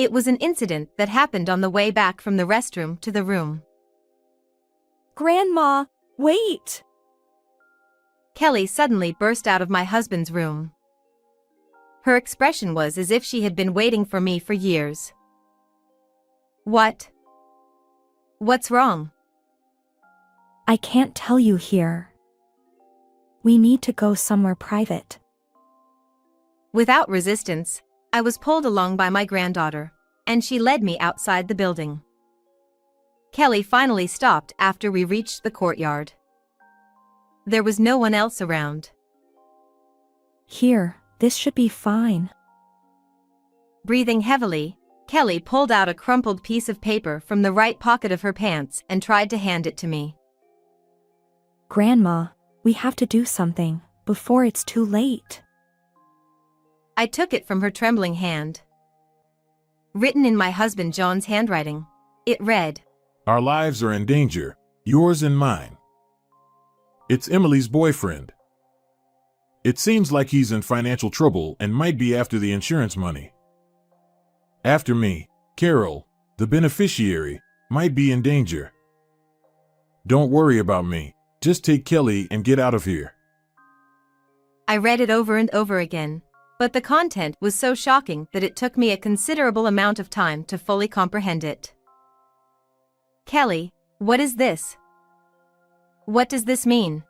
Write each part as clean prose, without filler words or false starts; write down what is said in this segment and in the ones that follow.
It was an incident that happened on the way back from the restroom to the room. Grandma, wait! Kelly suddenly burst out of my husband's room. Her expression was as if she had been waiting for me for years. What? What's wrong? I can't tell you here. We need to go somewhere private. Without resistance, I was pulled along by my granddaughter, and she led me outside the building. Kelly finally stopped after we reached the courtyard. There was no one else around. Here, this should be fine. Breathing heavily, Kelly pulled out a crumpled piece of paper from the right pocket of her pants and tried to hand it to me. Grandma, we have to do something before it's too late. I took it from her trembling hand. Written in my husband John's handwriting, it read, "Our lives are in danger, yours and mine. It's Emily's boyfriend. It seems like he's in financial trouble and might be after the insurance money. After me, Carol, the beneficiary, might be in danger. Don't worry about me. Just take Kelly and get out of here." I read it over and over again, but the content was so shocking that it took me a considerable amount of time to fully comprehend it. Kelly, what is this? What does this mean?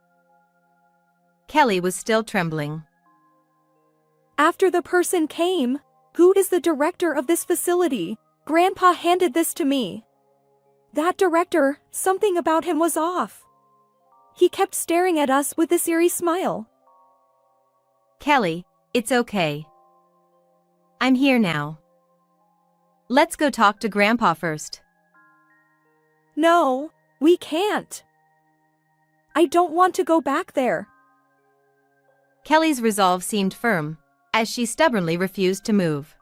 Kelly was still trembling. After the person came, who is the director of this facility, Grandpa handed this to me. That director, something about him was off. He kept staring at us with this eerie smile. Kelly, it's okay. I'm here now. Let's go talk to Grandpa first. No, we can't. I don't want to go back there. Kelly's resolve seemed firm, as she stubbornly refused to move.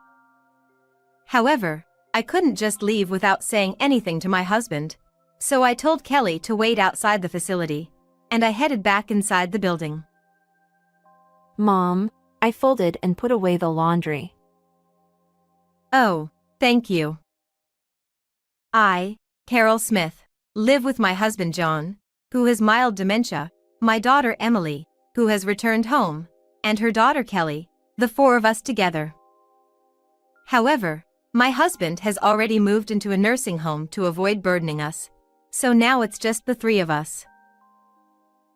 However, I couldn't just leave without saying anything to my husband, so I told Kelly to wait outside the facility, and I headed back inside the building. Mom, I folded and put away the laundry. Oh, thank you. I, Carol Smith, live with my husband John, who has mild dementia, my daughter Emily, who has returned home, and her daughter Kelly, the four of us together. However, my husband has already moved into a nursing home to avoid burdening us, so now it's just the three of us.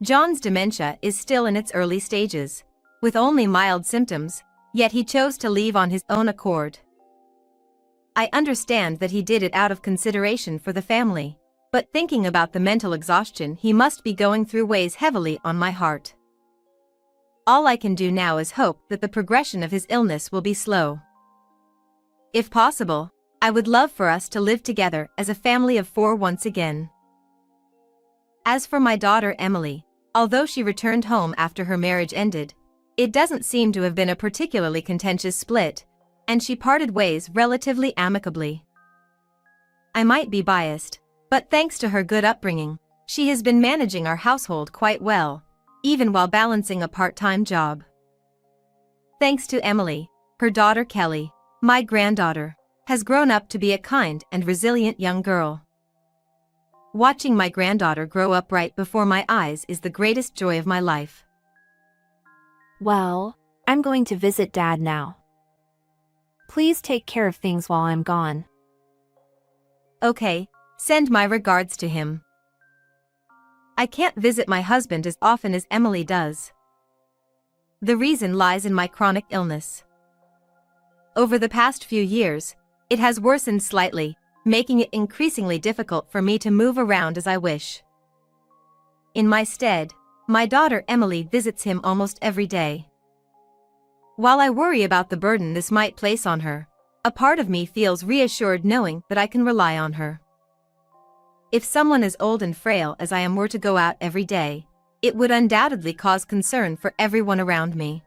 John's dementia is still in its early stages, with only mild symptoms, yet he chose to leave on his own accord. I understand that he did it out of consideration for the family, but thinking about the mental exhaustion he must be going through weighs heavily on my heart. All I can do now is hope that the progression of his illness will be slow. If possible, I would love for us to live together as a family of four once again. As for my daughter Emily, although she returned home after her marriage ended, it doesn't seem to have been a particularly contentious split, and she parted ways relatively amicably. I might be biased, but thanks to her good upbringing, she has been managing our household quite well, even while balancing a part-time job. Thanks to Emily, her daughter Kelly, my granddaughter, has grown up to be a kind and resilient young girl. Watching my granddaughter grow up right before my eyes is the greatest joy of my life. Well, I'm going to visit Dad now. Please take care of things while I'm gone. Okay, send my regards to him. I can't visit my husband as often as Emily does. The reason lies in my chronic illness. Over the past few years, it has worsened slightly, making it increasingly difficult for me to move around as I wish. In my stead, my daughter Emily visits him almost every day. While I worry about the burden this might place on her, a part of me feels reassured knowing that I can rely on her. If someone as old and frail as I am were to go out every day, it would undoubtedly cause concern for everyone around me.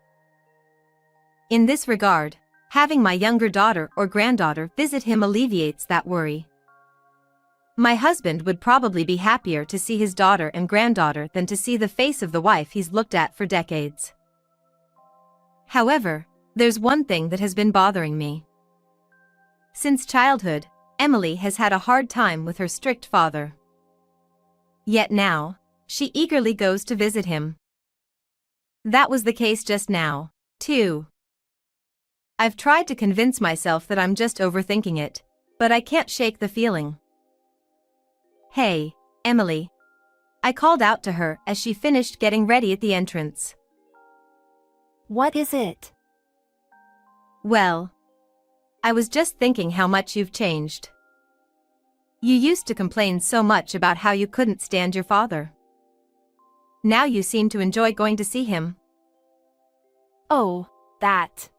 In this regard, having my younger daughter or granddaughter visit him alleviates that worry. My husband would probably be happier to see his daughter and granddaughter than to see the face of the wife he's looked at for decades. However, there's one thing that has been bothering me. Since childhood, Emily has had a hard time with her strict father. Yet now, she eagerly goes to visit him. That was the case just now, too. I've tried to convince myself that I'm just overthinking it, but I can't shake the feeling. "Hey, Emily." I called out to her as she finished getting ready at the entrance. What is it? "Well, I was just thinking how much you've changed. You used to complain so much about how you couldn't stand your father. Now you seem to enjoy going to see him." Oh, that.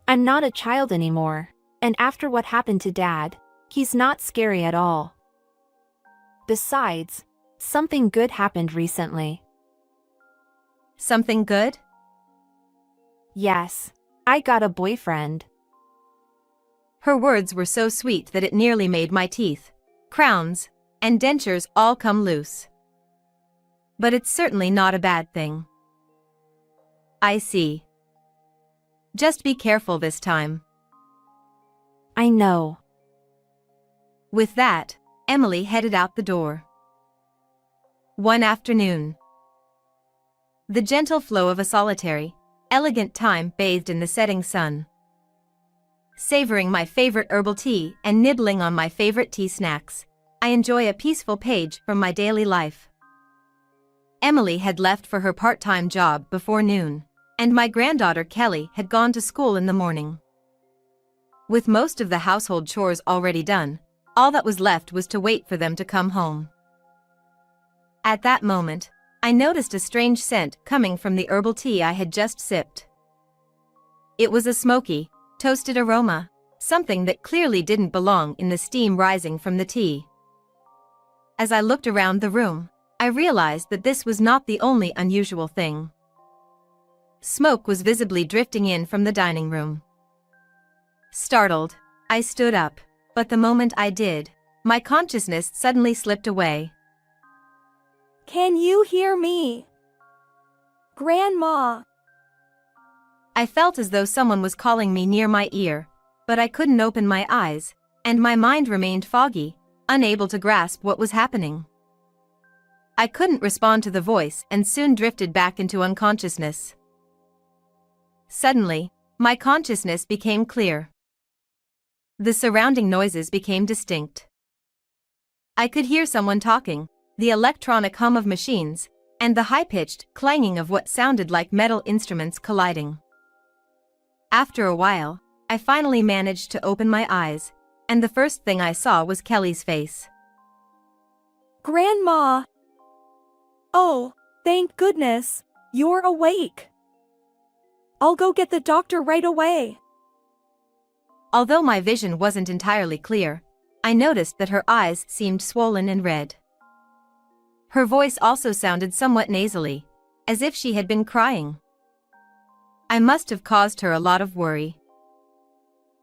I'm not a child anymore, and after what happened to Dad, he's not scary at all. Besides, something good happened recently. "Something good?" Yes, I got a boyfriend. Her words were so sweet that it nearly made my teeth, crowns, and dentures all come loose. But it's certainly not a bad thing. "I see. Just be careful this time." I know. With that, Emily headed out the door. One afternoon. The gentle flow of a solitary, elegant time bathed in the setting sun. Savoring my favorite herbal tea and nibbling on my favorite tea snacks, I enjoy a peaceful page from my daily life. Emily had left for her part-time job before noon, and my granddaughter Kelly had gone to school in the morning. With most of the household chores already done, all that was left was to wait for them to come home. At that moment, I noticed a strange scent coming from the herbal tea I had just sipped. It was a smoky, toasted aroma, something that clearly didn't belong in the steam rising from the tea. As I looked around the room, I realized that this was not the only unusual thing. Smoke was visibly drifting in from the dining room. Startled, I stood up, but the moment I did, my consciousness suddenly slipped away. Can you hear me? Grandma. I felt as though someone was calling me near my ear, but I couldn't open my eyes, and my mind remained foggy, unable to grasp what was happening. I couldn't respond to the voice and soon drifted back into unconsciousness. Suddenly, my consciousness became clear. The surrounding noises became distinct. I could hear someone talking, the electronic hum of machines, and the high-pitched clanging of what sounded like metal instruments colliding. After a while, I finally managed to open my eyes, and the first thing I saw was Kelly's face. Grandma. Oh, thank goodness, you're awake. I'll go get the doctor right away. Although my vision wasn't entirely clear, I noticed that her eyes seemed swollen and red. Her voice also sounded somewhat nasally, as if she had been crying. I must have caused her a lot of worry.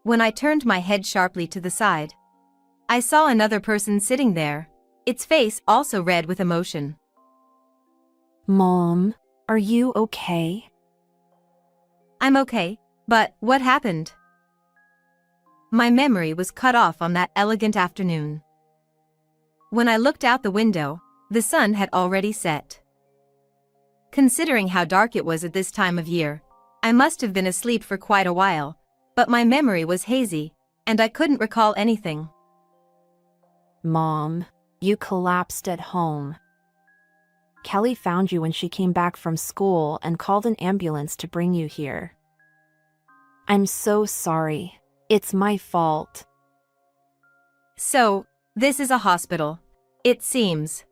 When I turned my head sharply to the side, I saw another person sitting there, its face also red with emotion. Mom, are you okay? "I'm okay, but what happened?" My memory was cut off on that elegant afternoon. When I looked out the window, the sun had already set. Considering how dark it was at this time of year, I must have been asleep for quite a while, but my memory was hazy, and I couldn't recall anything. Mom, you collapsed at home. Kelly found you when she came back from school and called an ambulance to bring you here. I'm so sorry. It's my fault. So, this is a hospital, it seems.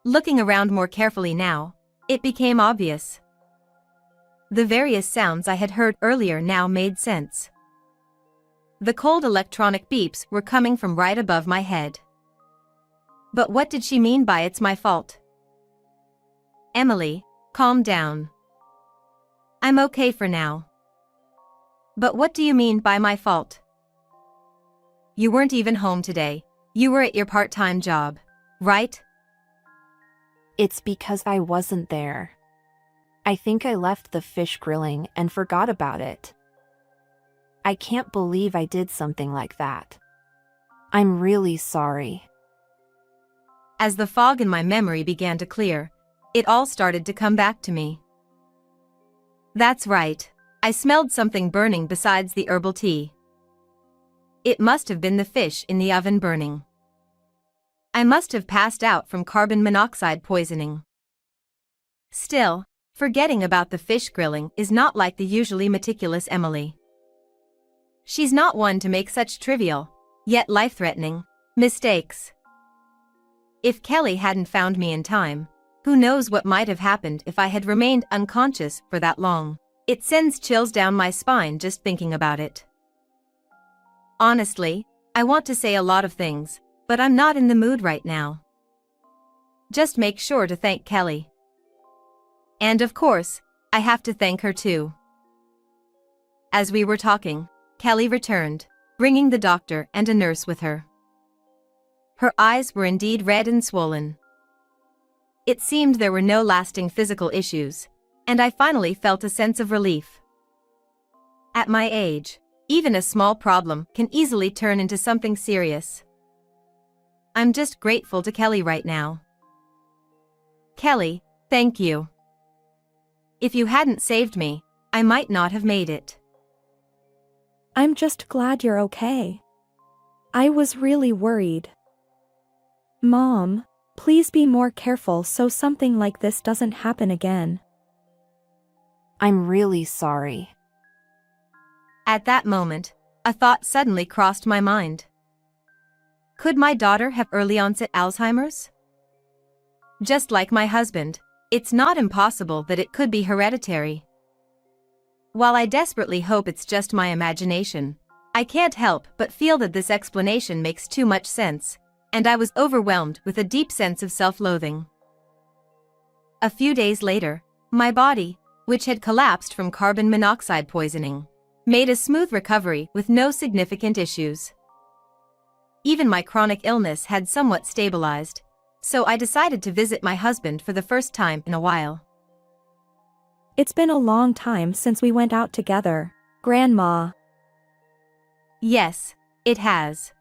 Looking around more carefully now, it became obvious. The various sounds I had heard earlier now made sense. The cold electronic beeps were coming from right above my head. But what did she mean by "it's my fault"? "Emily, calm down. I'm okay for now." "But what do you mean by my fault? You weren't even home today. You were at your part-time job, right?" It's because I wasn't there. I think I left the fish grilling and forgot about it. I can't believe I did something like that. I'm really sorry. As the fog in my memory began to clear, it all started to come back to me. That's right, I smelled something burning besides the herbal tea. It must have been the fish in the oven burning. I must have passed out from carbon monoxide poisoning. Still, forgetting about the fish grilling is not like the usually meticulous Emily. She's not one to make such trivial, yet life-threatening, mistakes. If Kelly hadn't found me in time, who knows what might have happened if I had remained unconscious for that long. It sends chills down my spine just thinking about it. Honestly, I want to say a lot of things, but I'm not in the mood right now. Just make sure to thank Kelly. And of course, I have to thank her too. As we were talking, Kelly returned, bringing the doctor and a nurse with her. Her eyes were indeed red and swollen. It seemed there were no lasting physical issues, and I finally felt a sense of relief. At my age, even a small problem can easily turn into something serious. I'm just grateful to Kelly right now. Kelly, thank you. If you hadn't saved me, I might not have made it. I'm just glad you're okay. I was really worried. Mom, please be more careful so something like this doesn't happen again. I'm really sorry. At that moment, a thought suddenly crossed my mind. Could my daughter have early onset Alzheimer's? Just like my husband, it's not impossible that it could be hereditary. While I desperately hope it's just my imagination, I can't help but feel that this explanation makes too much sense, and I was overwhelmed with a deep sense of self-loathing. A few days later, my body, which had collapsed from carbon monoxide poisoning, made a smooth recovery with no significant issues. Even my chronic illness had somewhat stabilized, so I decided to visit my husband for the first time in a while. It's been a long time since we went out together, Grandma. Yes, it has.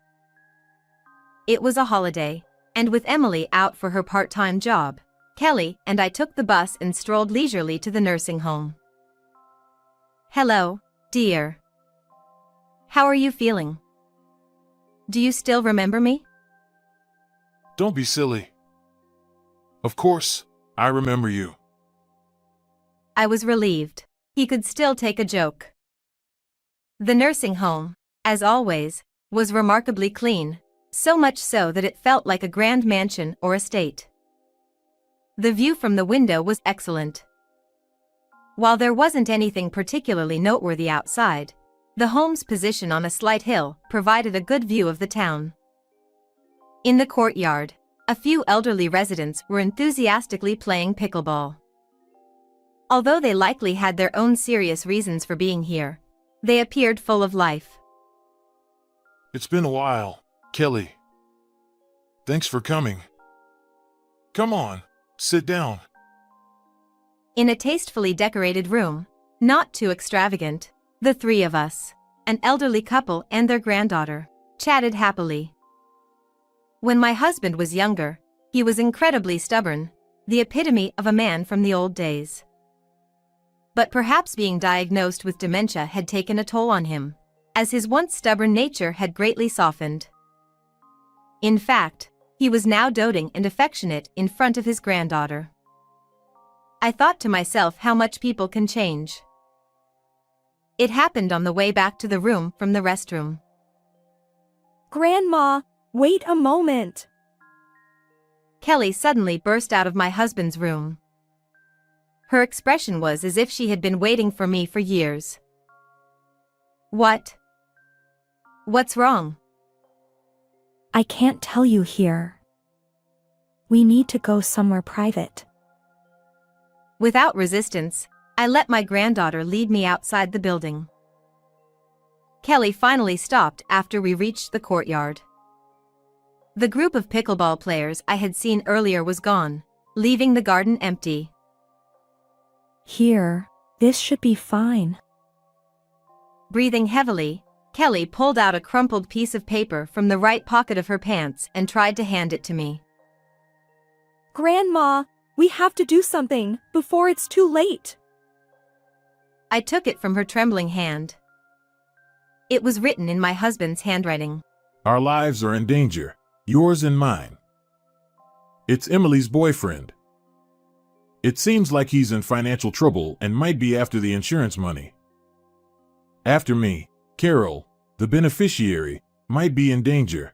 It was a holiday, and with Emily out for her part-time job, Kelly and I took the bus and strolled leisurely to the nursing home. Hello, dear. How are you feeling? Do you still remember me? Don't be silly. Of course, I remember you. I was relieved. He could still take a joke. The nursing home, as always, was remarkably clean, so much so that it felt like a grand mansion or estate. The view from the window was excellent. While there wasn't anything particularly noteworthy outside, the home's position on a slight hill provided a good view of the town. In the courtyard, a few elderly residents were enthusiastically playing pickleball. Although they likely had their own serious reasons for being here, they appeared full of life. It's been a while, Kelly. Thanks for coming. Come on, sit down. In a tastefully decorated room, not too extravagant, the three of us, an elderly couple and their granddaughter, chatted happily. When my husband was younger, he was incredibly stubborn, the epitome of a man from the old days. But perhaps being diagnosed with dementia had taken a toll on him, as his once stubborn nature had greatly softened. In fact, he was now doting and affectionate in front of his granddaughter. I thought to myself how much people can change. It happened on the way back to the room from the restroom. Grandma, wait a moment. Kelly suddenly burst out of my husband's room. Her expression was as if she had been waiting for me for years. What? What's wrong? I can't tell you here. We need to go somewhere private. Without resistance, I let my granddaughter lead me outside the building. Kelly finally stopped after we reached the courtyard. The group of pickleball players I had seen earlier was gone, leaving the garden empty. Here, this should be fine. Breathing heavily, Kelly pulled out a crumpled piece of paper from the right pocket of her pants and tried to hand it to me. Grandma, we have to do something before it's too late. I took it from her trembling hand. It was written in my husband's handwriting. Our lives are in danger, yours and mine. It's Emily's boyfriend. It seems like he's in financial trouble and might be after the insurance money. After me, Carol, the beneficiary, might be in danger.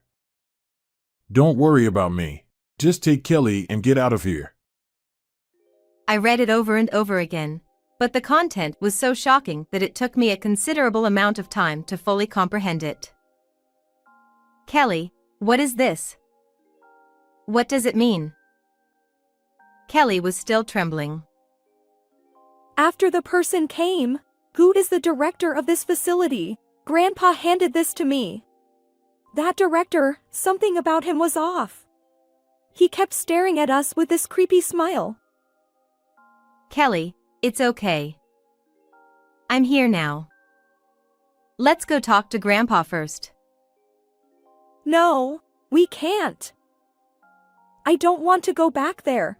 Don't worry about me. Just take Kelly and get out of here. I read it over and over again, but the content was so shocking that it took me a considerable amount of time to fully comprehend it. Kelly, what is this? What does it mean? Kelly was still trembling. After the person came, who is the director of this facility, Grandpa handed this to me. That director, something about him was off. He kept staring at us with this creepy smile. Kelly, it's okay. I'm here now. Let's go talk to Grandpa first. No, we can't. I don't want to go back there.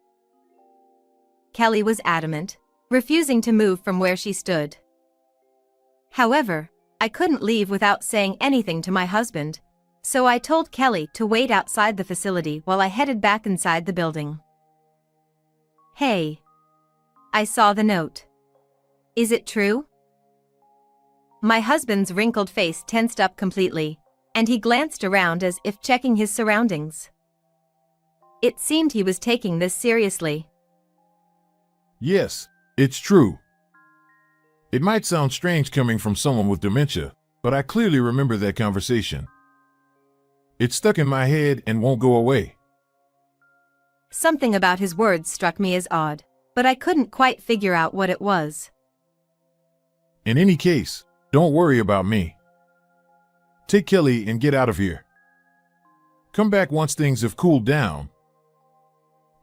Kelly was adamant, refusing to move from where she stood. However, I couldn't leave without saying anything to my husband, so I told Kelly to wait outside the facility while I headed back inside the building. Hey. I saw the note. Is it true? My husband's wrinkled face tensed up completely, and he glanced around as if checking his surroundings. It seemed he was taking this seriously. Yes, it's true. It might sound strange coming from someone with dementia, but I clearly remember that conversation. It's stuck in my head and won't go away. Something about his words struck me as odd, but I couldn't quite figure out what it was. In any case, don't worry about me. Take Kelly and get out of here. Come back once things have cooled down.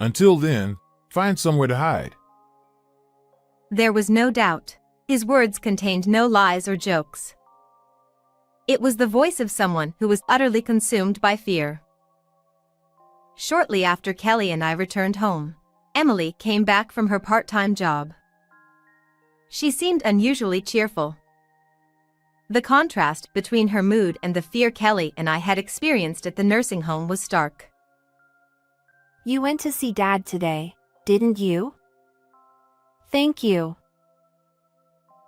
Until then, find somewhere to hide. There was no doubt. His words contained no lies or jokes. It was the voice of someone who was utterly consumed by fear. Shortly after Kelly and I returned home, Emily came back from her part-time job. She seemed unusually cheerful. The contrast between her mood and the fear Kelly and I had experienced at the nursing home was stark. You went to see Dad today, didn't you? Thank you.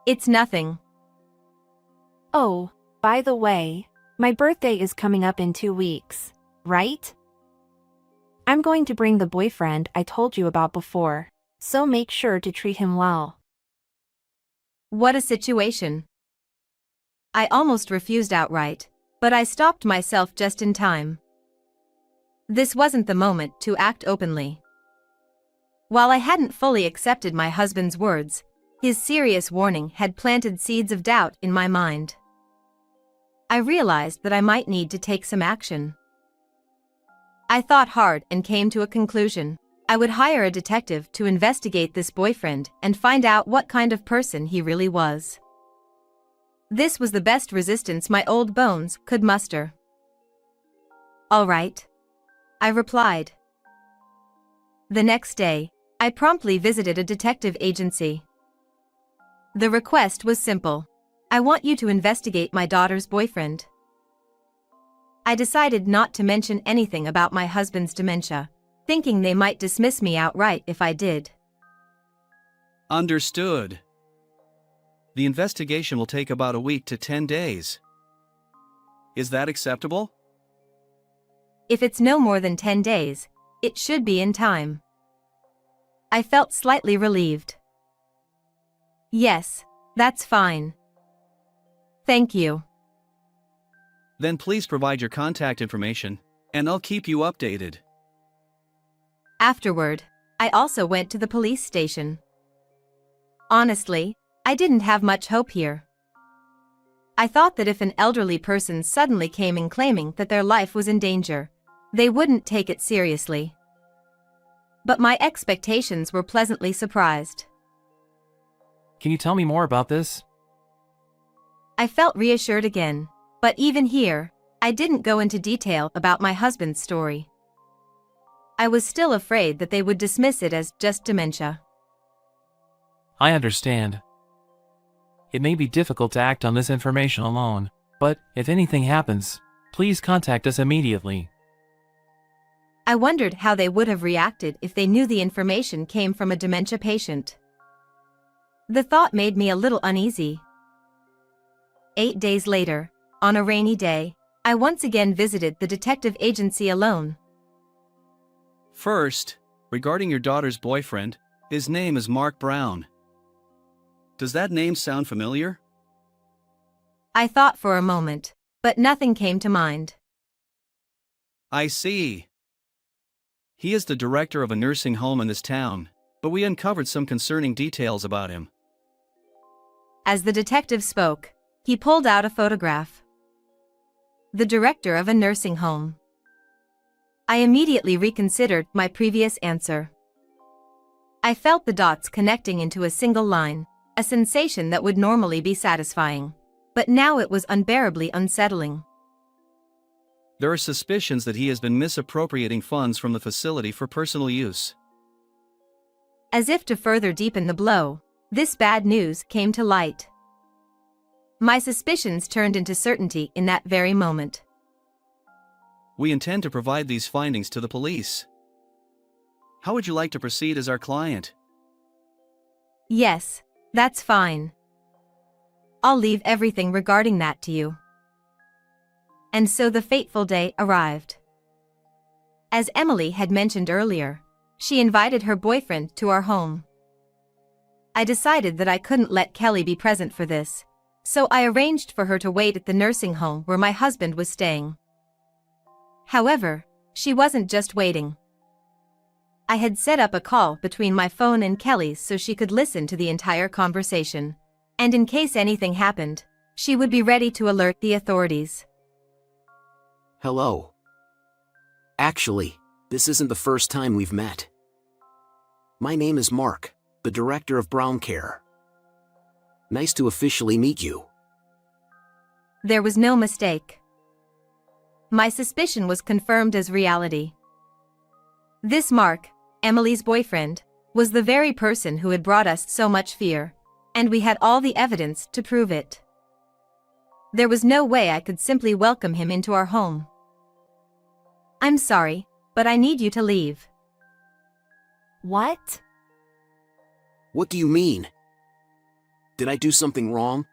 It's nothing. Oh, by the way, my birthday is coming up in 2 weeks, right? I'm going to bring the boyfriend I told you about before, so make sure to treat him well. What a situation. I almost refused outright, but I stopped myself just in time. This wasn't the moment to act openly. While I hadn't fully accepted my husband's words, his serious warning had planted seeds of doubt in my mind. I realized that I might need to take some action. I thought hard and came to a conclusion. I would hire a detective to investigate this boyfriend and find out what kind of person he really was. This was the best resistance my old bones could muster. All right, I replied. The next day, I promptly visited a detective agency. The request was simple. I want you to investigate my daughter's boyfriend. I decided not to mention anything about my husband's dementia, thinking they might dismiss me outright if I did. Understood. The investigation will take about a week to 10 days. Is that acceptable? If it's no more than 10 days, it should be in time. I felt slightly relieved. Yes, that's fine. Thank you. Then please provide your contact information, and I'll keep you updated. Afterward, I also went to the police station. Honestly, I didn't have much hope here. I thought that if an elderly person suddenly came in claiming that their life was in danger, they wouldn't take it seriously. But my expectations were pleasantly surprised. Can you tell me more about this? I felt reassured again. But even here, I didn't go into detail about my husband's story. I was still afraid that they would dismiss it as just dementia. I understand. It may be difficult to act on this information alone, but if anything happens, please contact us immediately. I wondered how they would have reacted if they knew the information came from a dementia patient. The thought made me a little uneasy. 8 days later, on a rainy day, I once again visited the detective agency alone. First, regarding your daughter's boyfriend, his name is Mark Brown. Does that name sound familiar? I thought for a moment, but nothing came to mind. I see. He is the director of a nursing home in this town, but we uncovered some concerning details about him. As the detective spoke, he pulled out a photograph. The director of a nursing home. I immediately reconsidered my previous answer. I felt the dots connecting into a single line, a sensation that would normally be satisfying. But now it was unbearably unsettling. There are suspicions that he has been misappropriating funds from the facility for personal use. As if to further deepen the blow, this bad news came to light. My suspicions turned into certainty in that very moment. We intend to provide these findings to the police. How would you like to proceed as our client? Yes, that's fine. I'll leave everything regarding that to you. And so the fateful day arrived. As Emily had mentioned earlier, she invited her boyfriend to our home. I decided that I couldn't let Kelly be present for this, so I arranged for her to wait at the nursing home where my husband was staying. However, she wasn't just waiting. I had set up a call between my phone and Kelly's so she could listen to the entire conversation, and in case anything happened, she would be ready to alert the authorities. Hello. Actually, this isn't the first time we've met. My name is Mark, the director of Brown Care. Nice to officially meet you. There was no mistake. My suspicion was confirmed as reality. This Mark, Emily's boyfriend, was the very person who had brought us so much fear, and we had all the evidence to prove it. There was no way I could simply welcome him into our home. I'm sorry, but I need you to leave. What? What do you mean? Did I do something wrong?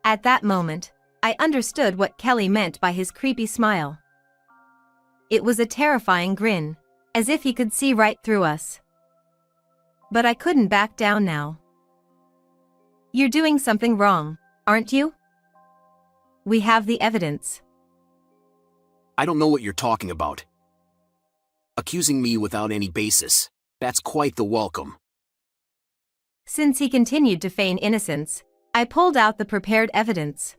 At that moment, I understood what Kelly meant by his creepy smile. It was a terrifying grin, as if he could see right through us. But I couldn't back down now. You're doing something wrong, aren't you? We have the evidence. I don't know what you're talking about. Accusing me without any basis, that's quite the welcome. Since he continued to feign innocence, I pulled out the prepared evidence.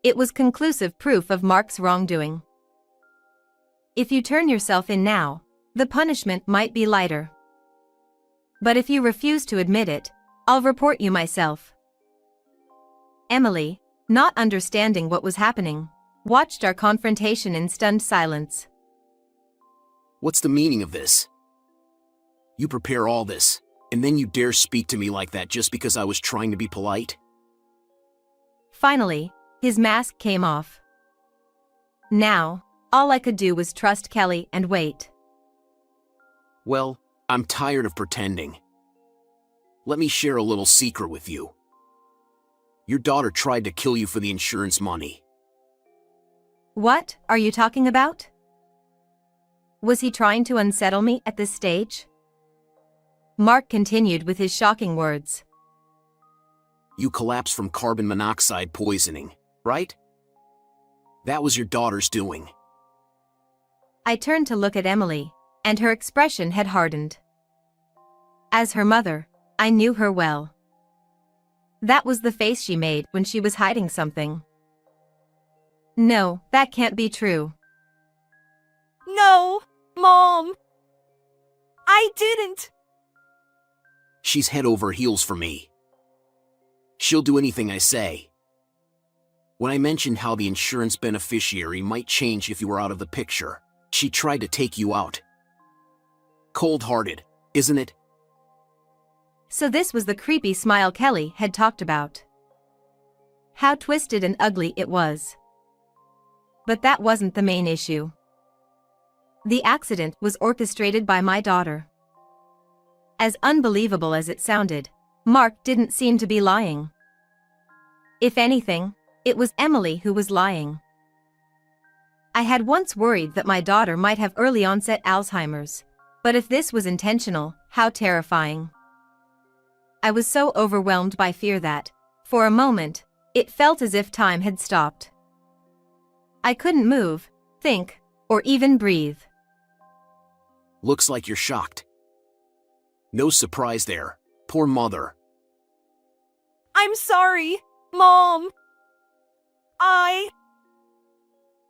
It was conclusive proof of Mark's wrongdoing. If you turn yourself in now, the punishment might be lighter. But if you refuse to admit it, I'll report you myself. Emily, not understanding what was happening, watched our confrontation in stunned silence. What's the meaning of this? You prepare all this, and then you dare speak to me like that just because I was trying to be polite? Finally, his mask came off. Now, all I could do was trust Kelly and wait. Well, I'm tired of pretending. Let me share a little secret with you. Your daughter tried to kill you for the insurance money. What are you talking about? Was he trying to unsettle me at this stage? Mark continued with his shocking words. You collapsed from carbon monoxide poisoning, right? That was your daughter's doing. I turned to look at Emily, and her expression had hardened. As her mother, I knew her well. That was the face she made when she was hiding something. No, that can't be true. No, Mom! I didn't! She's head over heels for me. She'll do anything I say. When I mentioned how the insurance beneficiary might change if you were out of the picture, she tried to take you out. Cold-hearted, isn't it? So this was the creepy smile Kelly had talked about. How twisted and ugly it was. But that wasn't the main issue. The accident was orchestrated by my daughter. As unbelievable as it sounded, Mark didn't seem to be lying. If anything, it was Emily who was lying. I had once worried that my daughter might have early onset Alzheimer's, but if this was intentional, how terrifying. I was so overwhelmed by fear that, for a moment, it felt as if time had stopped. I couldn't move, think, or even breathe. Looks like you're shocked. No surprise there, poor mother. I'm sorry, Mom.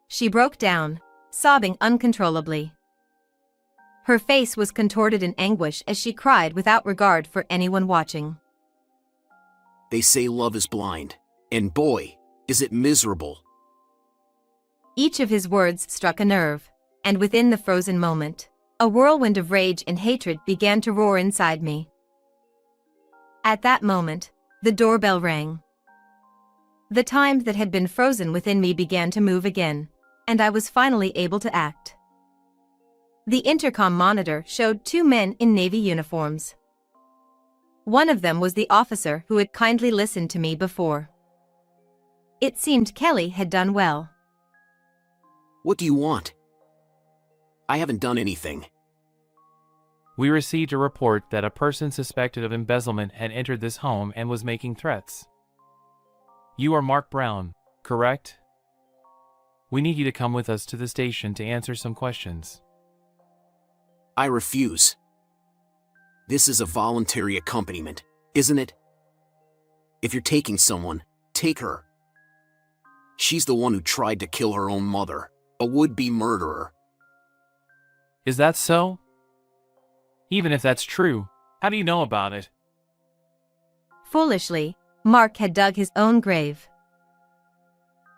She broke down, sobbing uncontrollably. Her face was contorted in anguish as she cried without regard for anyone watching. They say love is blind, and boy, is it miserable. Each of his words struck a nerve, and within the frozen moment, a whirlwind of rage and hatred began to roar inside me. At that moment, the doorbell rang. The time that had been frozen within me began to move again, and I was finally able to act. The intercom monitor showed two men in Navy uniforms. One of them was the officer who had kindly listened to me before. It seemed Kelly had done well. What do you want? I haven't done anything. We received a report that a person suspected of embezzlement had entered this home and was making threats. You are Mark Brown, correct? We need you to come with us to the station to answer some questions. I refuse. This is a voluntary accompaniment, isn't it? If you're taking someone, take her. She's the one who tried to kill her own mother, a would-be murderer. Is that so? Even if that's true, how do you know about it? Foolishly, Mark had dug his own grave.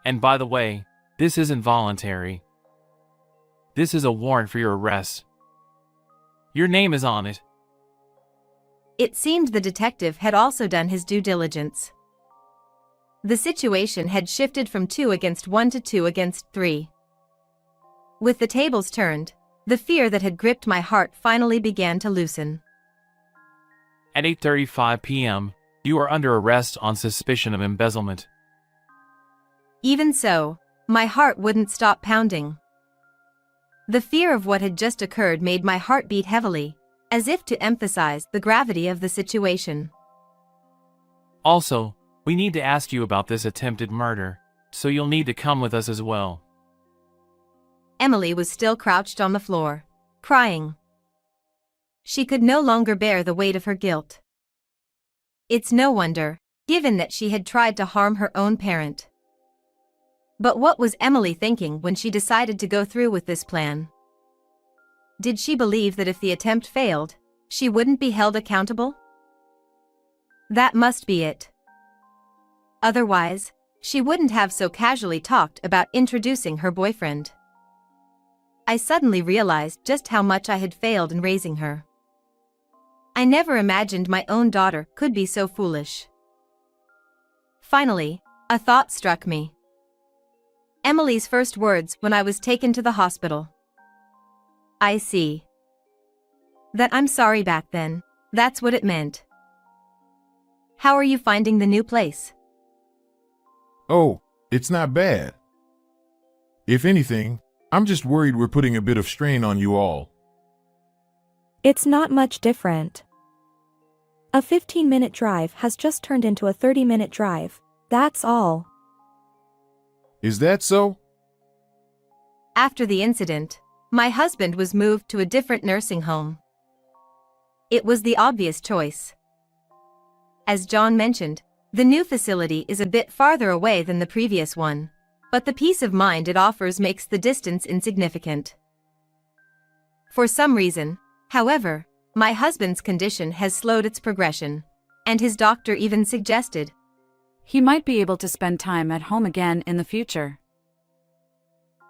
And by the way, this isn't voluntary. This is a warrant for your arrest. Your name is on it. It seemed the detective had also done his due diligence. The situation had shifted from 2 against 1 to 2 against 3. With the tables turned, the fear that had gripped my heart finally began to loosen. At 8:35 p.m., you are under arrest on suspicion of embezzlement. Even so, my heart wouldn't stop pounding. The fear of what had just occurred made my heart beat heavily, as if to emphasize the gravity of the situation. Also, we need to ask you about this attempted murder, so you'll need to come with us as well. Emily was still crouched on the floor, crying. She could no longer bear the weight of her guilt. It's no wonder, given that she had tried to harm her own parent. But what was Emily thinking when she decided to go through with this plan? Did she believe that if the attempt failed, she wouldn't be held accountable? That must be it. Otherwise, she wouldn't have so casually talked about introducing her boyfriend. I suddenly realized just how much I had failed in raising her. I never imagined my own daughter could be so foolish. Finally, a thought struck me. Emily's first words when I was taken to the hospital. I see. That I'm sorry back then, that's what it meant. How are you finding the new place? Oh, it's not bad. If anything, I'm just worried we're putting a bit of strain on you all. It's not much different. A 15-minute drive has just turned into a 30-minute drive, that's all. Is that so? After the incident, my husband was moved to a different nursing home. It was the obvious choice. As John mentioned, the new facility is a bit farther away than the previous one, but the peace of mind it offers makes the distance insignificant. For some reason, however, my husband's condition has slowed its progression, and his doctor even suggested, He might be able to spend time at home again in the future.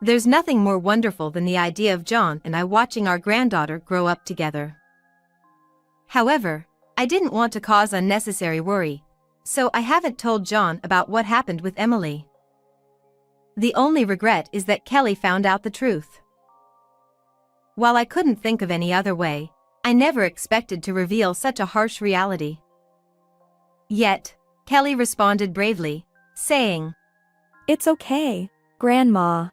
There's nothing more wonderful than the idea of John and I watching our granddaughter grow up together. However, I didn't want to cause unnecessary worry, so I haven't told John about what happened with Emily. The only regret is that Kelly found out the truth. While I couldn't think of any other way, I never expected to reveal such a harsh reality. Yet, Kelly responded bravely, saying, It's okay, Grandma.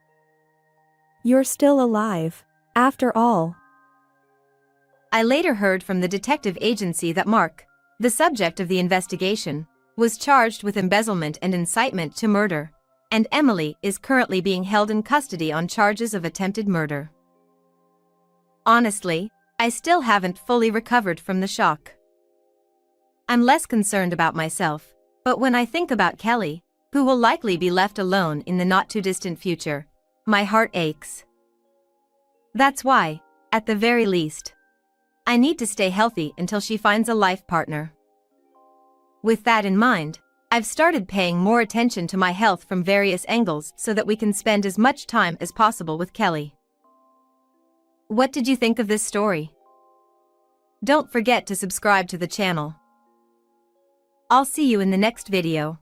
You're still alive, after all. I later heard from the detective agency that Mark, the subject of the investigation, was charged with embezzlement and incitement to murder, and Emily is currently being held in custody on charges of attempted murder. Honestly, I still haven't fully recovered from the shock. I'm less concerned about myself, but when I think about Kelly, who will likely be left alone in the not-too-distant future, my heart aches. That's why, at the very least, I need to stay healthy until she finds a life partner. With that in mind, I've started paying more attention to my health from various angles so that we can spend as much time as possible with Kelly. What did you think of this story? Don't forget to subscribe to the channel. I'll see you in the next video.